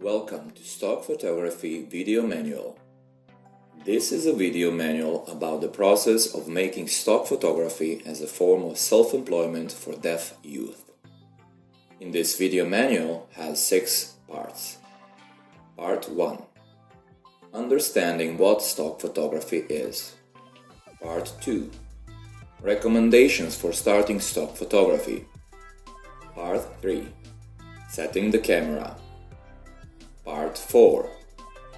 Welcome to Stock Photography Video Manual. This is a video manual about the process of making stock photography as a form of self-employment for deaf youth. In this video manual has 6 parts. Part 1. Understanding what stock photography is. Part 2. Recommendations for starting stock photography. Part 3. Setting the camera. Part 4.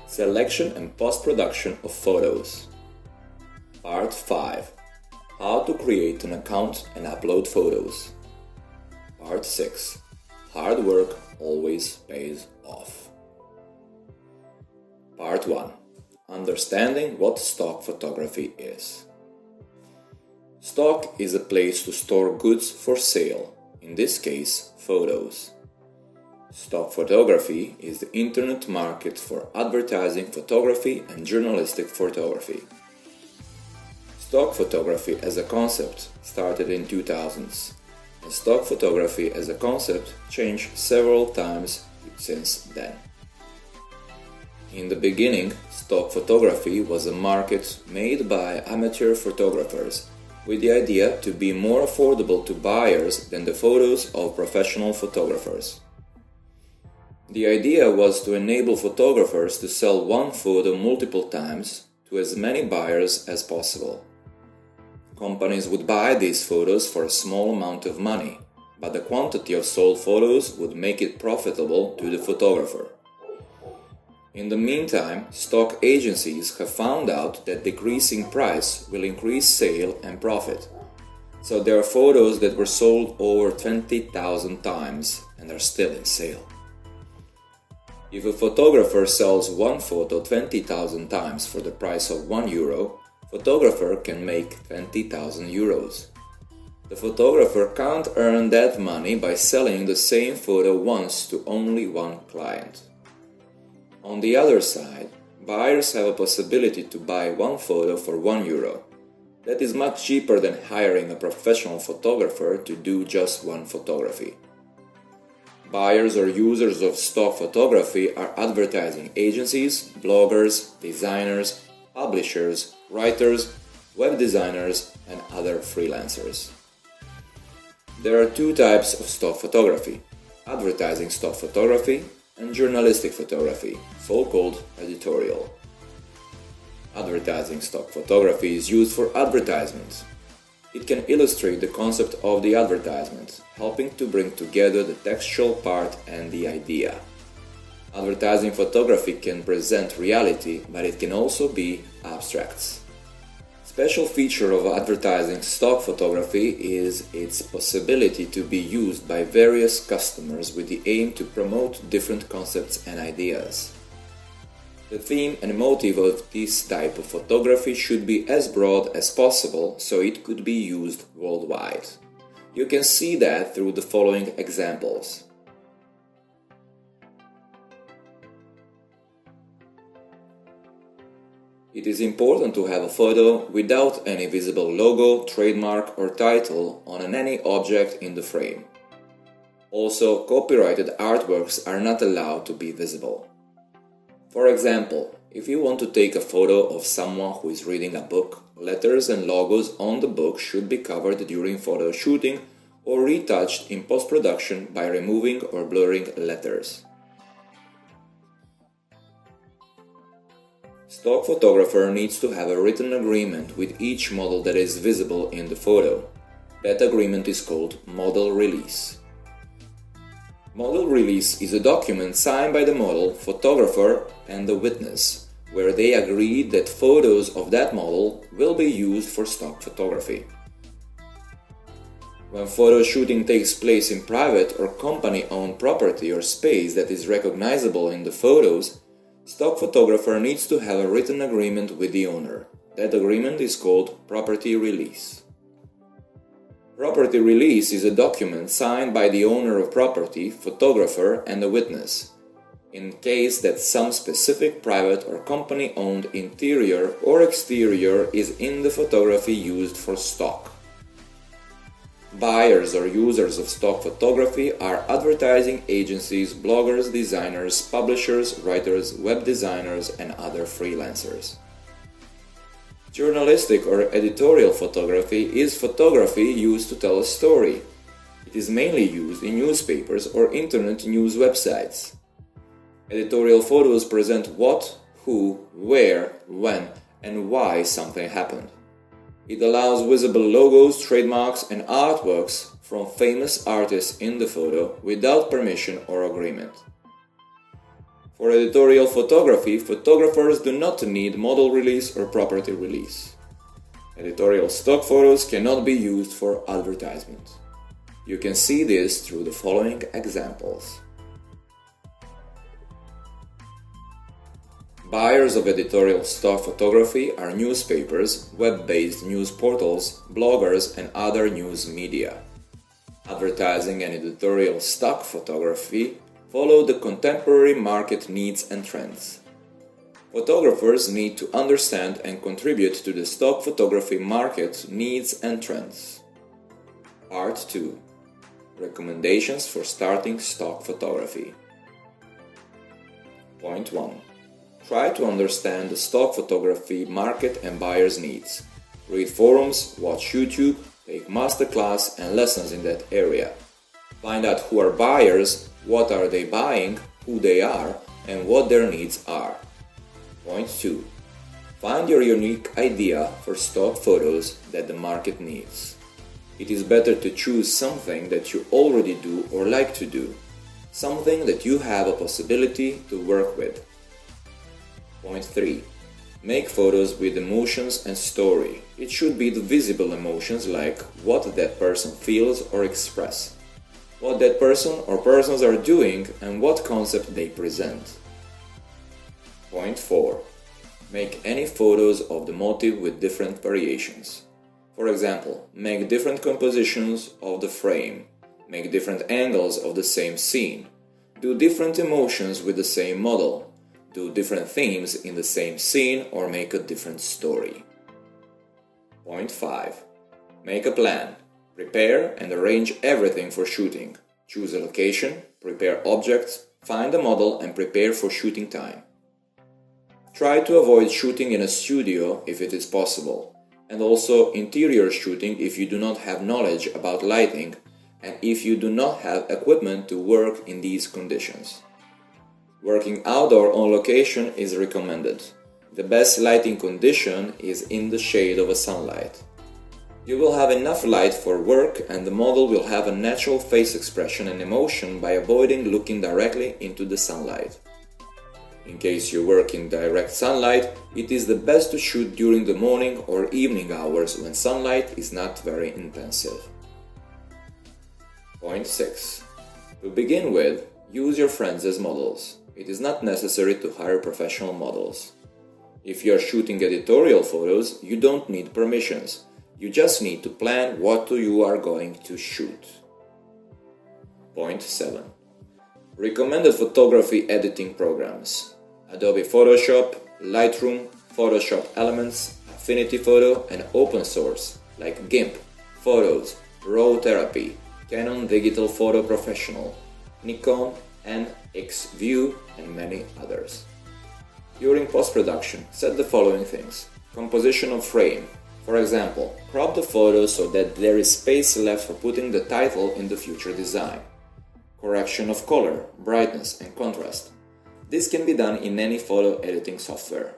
Selection and post-production of photos. Part 5. How to create an account and upload photos. Part 6. Hard work always pays off. Part 1. Understanding what stock photography is. Stock is a place to store goods for sale, in this case, photos. Stock photography is the internet market for advertising photography and journalistic photography. Stock photography as a concept started in 2000s, and stock photography as a concept changed several times since then. In the beginning, stock photography was a market made by amateur photographers with the idea to be more affordable to buyers than the photos of professional photographers. The idea was to enable photographers to sell one photo multiple times to as many buyers as possible. Companies would buy these photos for a small amount of money, but the quantity of sold photos would make it profitable to the photographer. In the meantime, stock agencies have found out that decreasing price will increase sale and profit. So there are photos that were sold over 20,000 times and are still in sale. If a photographer sells one photo 20,000 times for the price of €1, photographer can make 20,000 euros. The photographer can't earn that money by selling the same photo once to only one client. On the other side, buyers have a possibility to buy one photo for €1. That is much cheaper than hiring a professional photographer to do just one photography. Buyers or users of stock photography are advertising agencies, bloggers, designers, publishers, writers, web designers, and other freelancers. There are 2 types of stock photography: advertising stock photography and journalistic photography, so-called editorial. Advertising stock photography is used for advertisement. It can illustrate the concept of the advertisement, helping to bring together the textual part and the idea. Advertising photography can present reality, but it can also be abstracts. Special feature of advertising stock photography is its possibility to be used by various customers with the aim to promote different concepts and ideas. The theme and motive of this type of photography should be as broad as possible so it could be used worldwide. You can see that through the following examples. It is important to have a photo without any visible logo, trademark or title on any object in the frame. Also, copyrighted artworks are not allowed to be visible. For example, if you want to take a photo of someone who is reading a book, letters and logos on the book should be covered during photo shooting or retouched in post-production by removing or blurring letters. Stock photographer needs to have a written agreement with each model that is visible in the photo. That agreement is called model release. Model release is a document signed by the model, photographer, and the witness, where they agree that photos of that model will be used for stock photography. When photo shooting takes place in private or company-owned property or space that is recognizable in the photos, stock photographer needs to have a written agreement with the owner. That agreement is called property release. Property release is a document signed by the owner of property, photographer, and the witness, in case that some specific private or company-owned interior or exterior is in the photography used for stock. Buyers or users of stock photography are advertising agencies, bloggers, designers, publishers, writers, web designers, and other freelancers. Journalistic or editorial photography is photography used to tell a story. It is mainly used in newspapers or internet news websites. Editorial photos present what, who, where, when, and why something happened. It allows visible logos, trademarks, and artworks from famous artists in the photo without permission or agreement. For editorial photography, photographers do not need model release or property release. Editorial stock photos cannot be used for advertisement. You can see this through the following examples. Buyers of editorial stock photography are newspapers, web-based news portals, bloggers, and other news media. Advertising and editorial stock photography follow the contemporary market needs and trends. Photographers need to understand and contribute to the stock photography market needs and trends. Part 2. Recommendations for starting stock photography. Point 1. Try to understand the stock photography market and buyers' needs. Read forums, watch YouTube, take masterclass and lessons in that area. Find out who are buyers, what are they buying, who they are, and what their needs are. Point 2. Find your unique idea for stock photos that the market needs. It is better to choose something that you already do or like to do, something that you have a possibility to work with. Point 3. Make photos with emotions and story. It should be the visible emotions like what that person feels or express, what that person or persons are doing and what concept they present. Point 4. Make any photos of the motive with different variations. For example, make different compositions of the frame, make different angles of the same scene, do different emotions with the same model, do different themes in the same scene or make a different story. Point 5. Make a plan. Prepare and arrange everything for shooting. Choose a location, prepare objects, find a model and prepare for shooting time. Try to avoid shooting in a studio if it is possible, and also interior shooting if you do not have knowledge about lighting and if you do not have equipment to work in these conditions. Working outdoor on location is recommended. The best lighting condition is in the shade of a sunlight. You will have enough light for work and the model will have a natural face expression and emotion by avoiding looking directly into the sunlight. In case you work in direct sunlight, it is the best to shoot during the morning or evening hours when sunlight is not very intensive. Point 6. To begin with, use your friends as models. It is not necessary to hire professional models. If you are shooting editorial photos, you don't need permissions. You just need to plan what you are going to shoot. Point 7. Recommended photography editing programs: Adobe Photoshop, Lightroom, Photoshop Elements, Affinity Photo, and open source like GIMP, Photos, Raw Therapy, Canon Digital Photo Professional, Nikon NX View, and many others. During post-production, set the following things. Composition of frame. For example, crop the photo so that there is space left for putting the title in the future design. Correction of color, brightness, and contrast. This can be done in any photo editing software.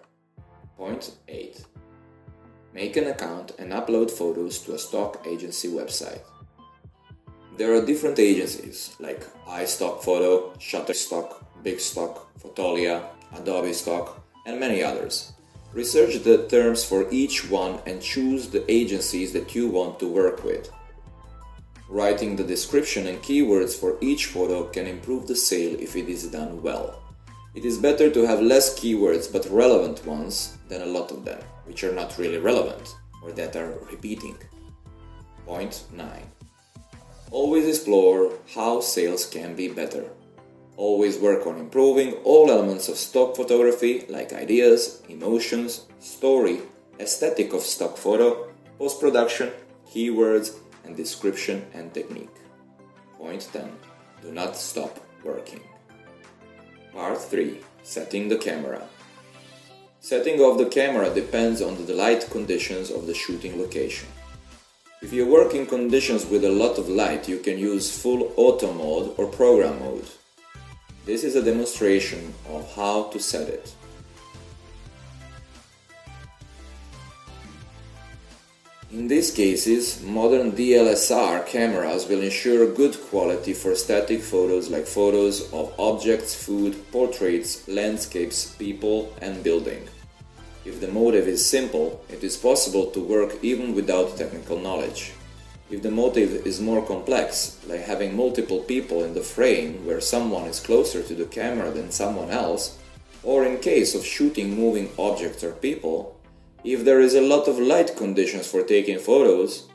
Point 8. Make an account and upload photos to a stock agency website. There are different agencies like iStock Photo, Shutterstock, Big Stock, Fotolia, Adobe Stock, and many others. Research the terms for each one and choose the agencies that you want to work with. Writing the description and keywords for each photo can improve the sale if it is done well. It is better to have less keywords but relevant ones than a lot of them, which are not really relevant or that are repeating. Point 9. Always explore how sales can be better. Always work on improving all elements of stock photography like ideas, emotions, story, aesthetic of stock photo, post-production, keywords, and description and technique. Point 10. Do not stop working. Part 3. Setting the camera. Setting of the camera depends on the light conditions of the shooting location. If you work in conditions with a lot of light, you can use full auto mode or program mode. This is a demonstration of how to set it. In these cases, modern DSLR cameras will ensure good quality for static photos like photos of objects, food, portraits, landscapes, people and building. If the motive is simple, it is possible to work even without technical knowledge. If the motive is more complex, like having multiple people in the frame where someone is closer to the camera than someone else, or in case of shooting moving objects or people, if there is a lot of light conditions for taking photos,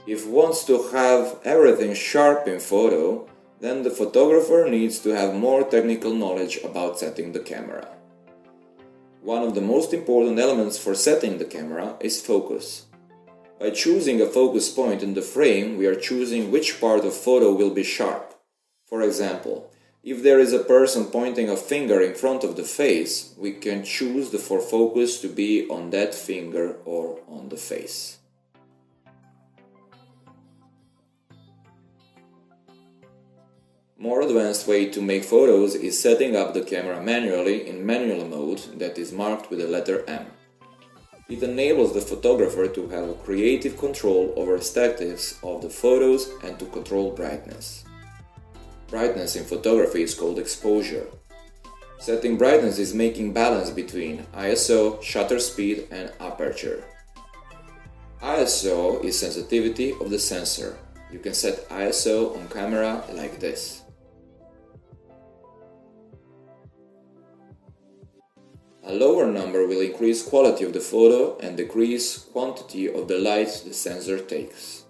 if wants to have everything sharp in photo, then the photographer needs to have more technical knowledge about setting the camera. One of the most important elements for setting the camera is focus. By choosing a focus point in the frame, we are choosing which part of photo will be sharp. For example, if there is a person pointing a finger in front of the face, we can choose the focus to be on that finger or on the face. More advanced way to make photos is setting up the camera manually in manual mode that is marked with the letter M. It enables the photographer to have a creative control over statics of the photos and to control brightness. Brightness in photography is called exposure. Setting brightness is making balance between ISO, shutter speed and aperture. ISO is sensitivity of the sensor. You can set ISO on camera like this. A lower number will increase quality of the photo and decrease quantity of the light the sensor takes.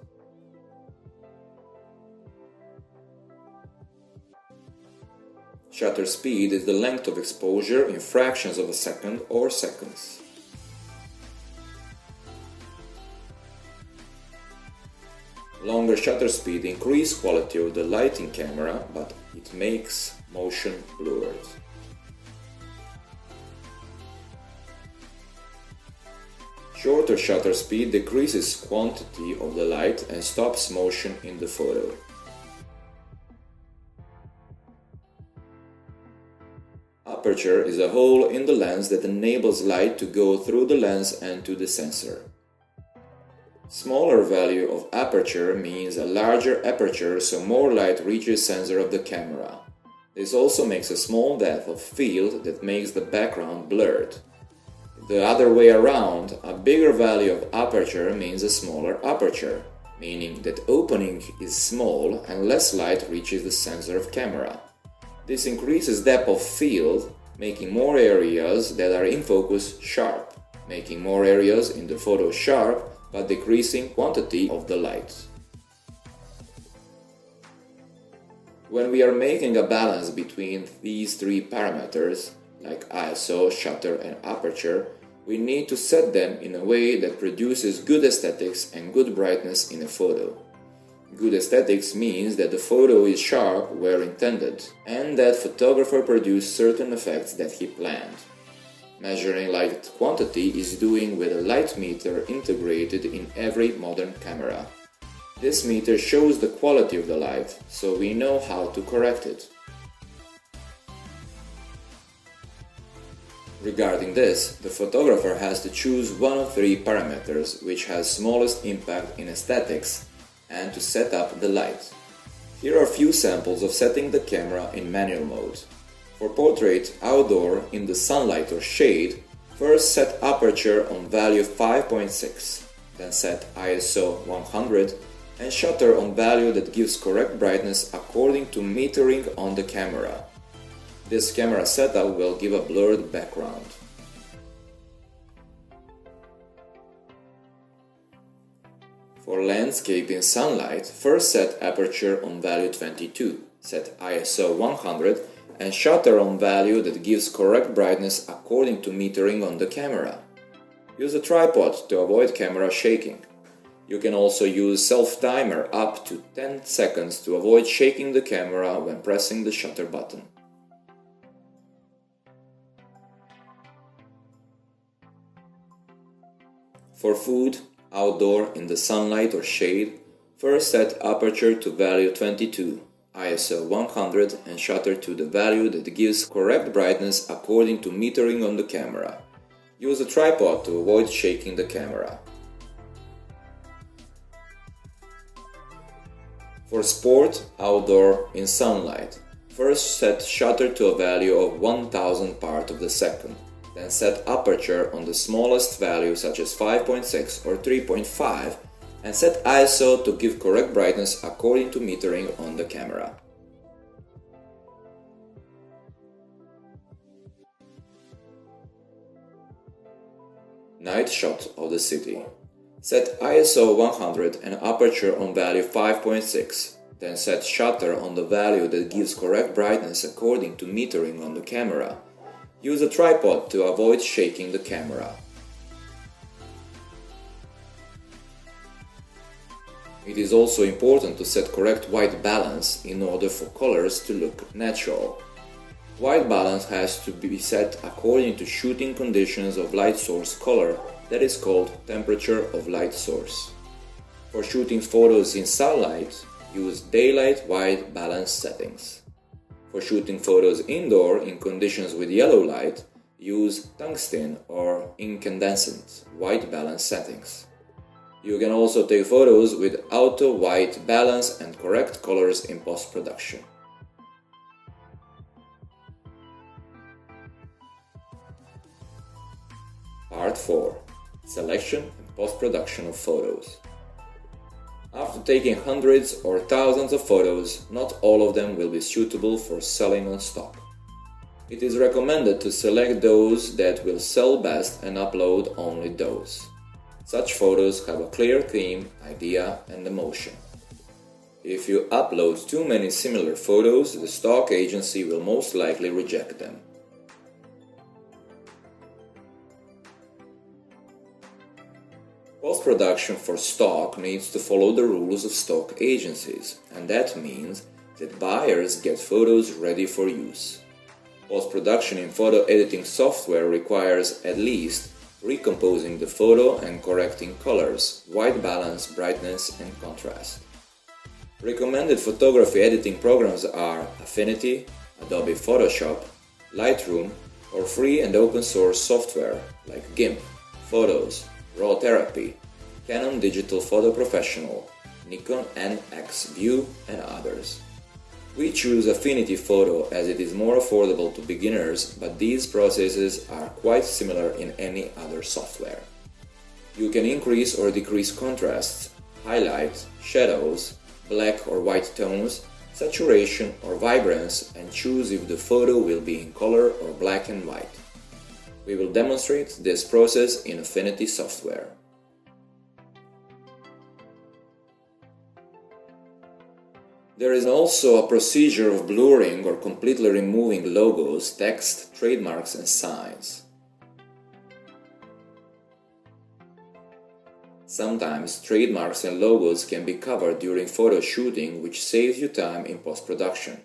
Shutter speed is the length of exposure in fractions of a second or seconds. Longer shutter speed increases quality of the light in camera, but it makes motion blurred. Shorter shutter speed decreases quantity of the light and stops motion in the photo. Aperture is a hole in the lens that enables light to go through the lens and to the sensor. Smaller value of aperture means a larger aperture, so more light reaches sensor of the camera. This also makes a small depth of field that makes the background blurred. The other way around, a bigger value of aperture means a smaller aperture, meaning that opening is small and less light reaches the sensor of camera. This increases depth of field, making more areas that are in focus sharp, making more areas in the photo sharp, but decreasing quantity of the light. When we are making a balance between these three parameters, like ISO, shutter and aperture, we need to set them in a way that produces good aesthetics and good brightness in a photo. Good aesthetics means that the photo is sharp where intended, and that photographer produced certain effects that he planned. Measuring light quantity is doing with a light meter integrated in every modern camera. This meter shows the quality of the light, so we know how to correct it. Regarding this, the photographer has to choose one of three parameters which has smallest impact in aesthetics and to set up the light. Here are a few samples of setting the camera in manual mode. For portrait, outdoor, in the sunlight or shade, first set aperture on value 5.6, then set ISO 100 and shutter on value that gives correct brightness according to metering on the camera. This camera setup will give a blurred background. For landscape in sunlight, first set aperture on value 22, set ISO 100 and shutter on value that gives correct brightness according to metering on the camera. Use a tripod to avoid camera shaking. You can also use self-timer up to 10 seconds to avoid shaking the camera when pressing the shutter button. For food, outdoor, in the sunlight or shade, first set aperture to value 22, ISO 100 and shutter to the value that gives correct brightness according to metering on the camera. Use a tripod to avoid shaking the camera. For sport, outdoor, in sunlight, first set shutter to a value of 1000 part of the second, then set aperture on the smallest value such as 5.6 or 3.5 and set ISO to give correct brightness according to metering on the camera. Night shot of the city. Set ISO 100 and aperture on value 5.6, then set shutter on the value that gives correct brightness according to metering on the camera. Use a tripod to avoid shaking the camera. It is also important to set correct white balance in order for colors to look natural. White balance has to be set according to shooting conditions of light source color, that is called temperature of light source. For shooting photos in sunlight, use daylight white balance settings. For shooting photos indoor in conditions with yellow light, use tungsten or incandescent white balance settings. You can also take photos with auto white balance and correct colors in post-production. Part 4. Selection and post-production of photos. After taking hundreds or thousands of photos, not all of them will be suitable for selling on stock. It is recommended to select those that will sell best and upload only those. Such photos have a clear theme, idea, and emotion. If you upload too many similar photos, the stock agency will most likely reject them. Post-production for stock needs to follow the rules of stock agencies, and that means that buyers get photos ready for use. Post-production in photo editing software requires at least recomposing the photo and correcting colors, white balance, brightness, and contrast. Recommended photography editing programs are Affinity, Adobe Photoshop, Lightroom, or free and open source software like GIMP, Photos, Raw Therapy, Canon Digital Photo Professional, Nikon NX View, and others. We choose Affinity Photo as it is more affordable to beginners, but these processes are quite similar in any other software. You can increase or decrease contrasts, highlights, shadows, black or white tones, saturation or vibrance, and choose if the photo will be in color or black and white. We will demonstrate this process in Affinity software. There is also a procedure of blurring or completely removing logos, text, trademarks, and signs. Sometimes trademarks and logos can be covered during photo shooting, which saves you time in post-production.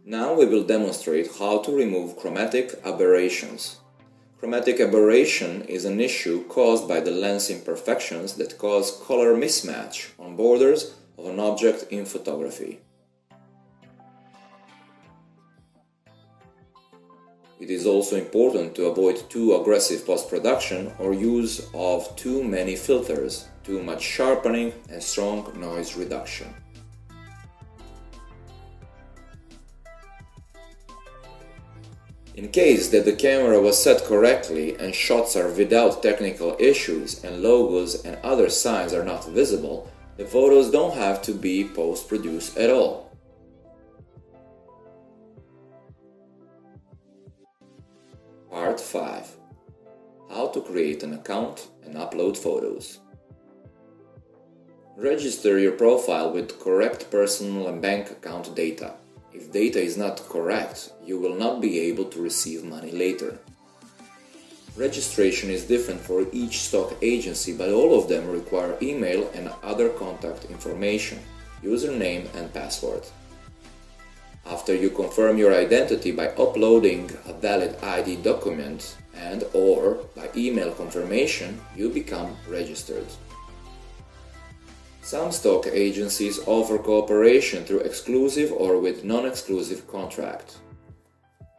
Now we will demonstrate how to remove chromatic aberrations. Chromatic aberration is an issue caused by the lens imperfections that cause color mismatch on borders of an object in photography. It is also important to avoid too aggressive post-production or use of too many filters, too much sharpening, and strong noise reduction. In case that the camera was set correctly and shots are without technical issues and logos and other signs are not visible, the photos don't have to be post-produced at all. Part 5. How to create an account and upload photos. Register your profile with correct personal and bank account data. If data is not correct, you will not be able to receive money later. Registration is different for each stock agency, but all of them require email and other contact information, username and password. After you confirm your identity by uploading a valid ID document and/or by email confirmation, you become registered. Some stock agencies offer cooperation through exclusive or with non-exclusive contract.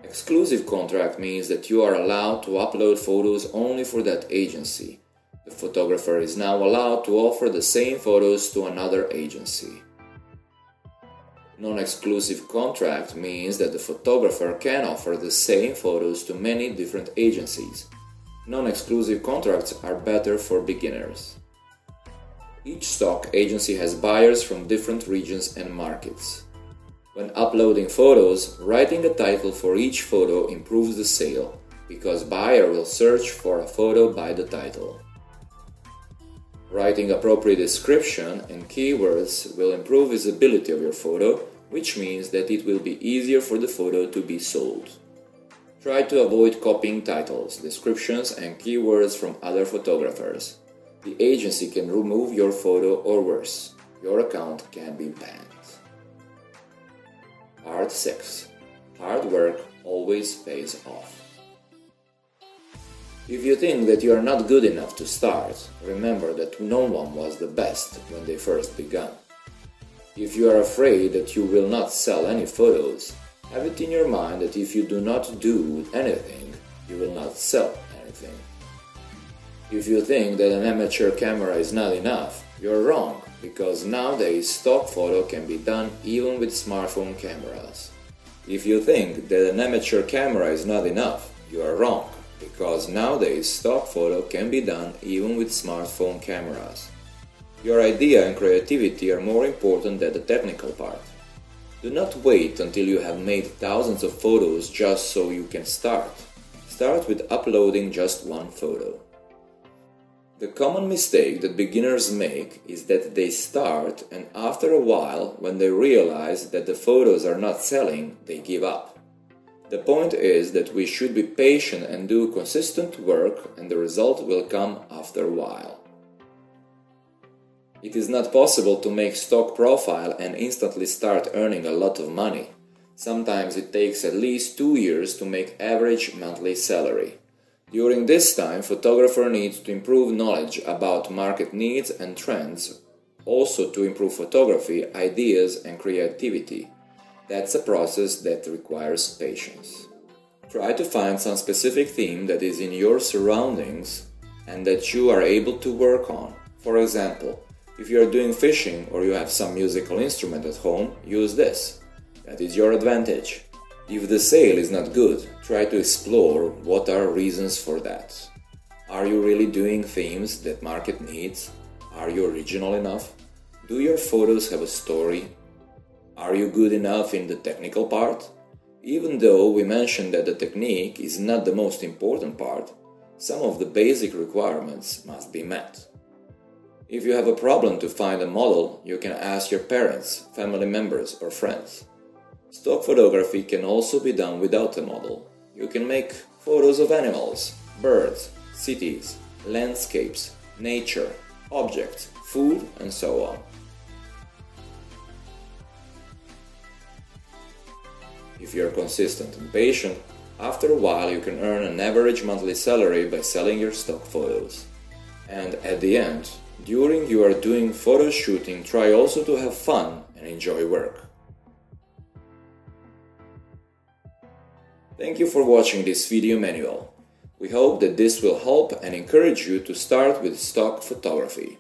Exclusive contract means that you are allowed to upload photos only for that agency. The photographer is now allowed to offer the same photos to another agency. Non-exclusive contract means that the photographer can offer the same photos to many different agencies. Non-exclusive contracts are better for beginners. Each stock agency has buyers from different regions and markets. When uploading photos, writing a title for each photo improves the sale, because buyer will search for a photo by the title. Writing appropriate description and keywords will improve visibility of your photo, which means that it will be easier for the photo to be sold. Try to avoid copying titles, descriptions and keywords from other photographers. The agency can remove your photo or worse, your account can be banned. Part 6. Hard work always pays off. If you think that you are not good enough to start, remember that no one was the best when they first began. If you are afraid that you will not sell any photos, have it in your mind that if you do not do anything, you will not sell anything. If you think that an amateur camera is not enough, you're wrong, because nowadays stock photo can be done even with smartphone cameras. If you think that an amateur camera is not enough, you are wrong, because nowadays stock photo can be done even with smartphone cameras. Your idea and creativity are more important than the technical part. Do not wait until you have made thousands of photos just so you can start. Start with uploading just one photo. The common mistake that beginners make is that they start and after a while, when they realize that the photos are not selling, they give up. The point is that we should be patient and do consistent work, and the result will come after a while. It is not possible to make stock profile and instantly start earning a lot of money. Sometimes it takes at least 2 years to make average monthly salary. During this time, photographer needs to improve knowledge about market needs and trends, also to improve photography, ideas and creativity. That's a process that requires patience. Try to find some specific theme that is in your surroundings and that you are able to work on. For example, if you are doing fishing or you have some musical instrument at home, use this. That is your advantage. If the sale is not good, try to explore what are reasons for that. Are you really doing themes that market needs? Are you original enough? Do your photos have a story? Are you good enough in the technical part? Even though we mentioned that the technique is not the most important part, some of the basic requirements must be met. If you have a problem to find a model, you can ask your parents, family members or friends. Stock photography can also be done without a model. You can make photos of animals, birds, cities, landscapes, nature, objects, food, and so on. If you are consistent and patient, after a while you can earn an average monthly salary by selling your stock photos. And at the end, during you are doing photo shooting, try also to have fun and enjoy work. Thank you for watching this video manual. We hope that this will help and encourage you to start with stock photography.